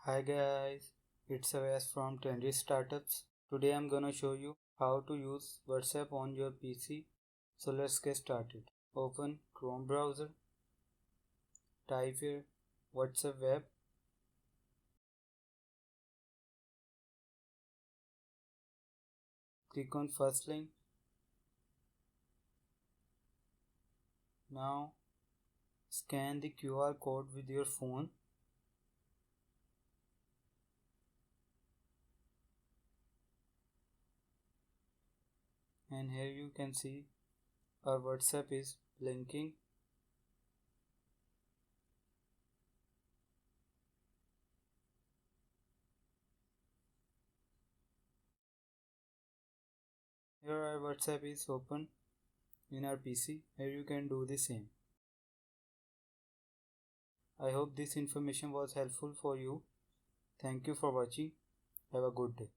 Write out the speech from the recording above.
Hi guys, it's Avas from Trendy Startups. Today I'm gonna show you how to use WhatsApp on your PC. So let's get started. Open Chrome browser, type here WhatsApp web. Click on first link. Now scan the QR code with your phone. And here you can see our WhatsApp is blinking. Here our WhatsApp is open in our PC. Here you can do the same. I hope this information was helpful for you. Thank you for watching. Have a good day.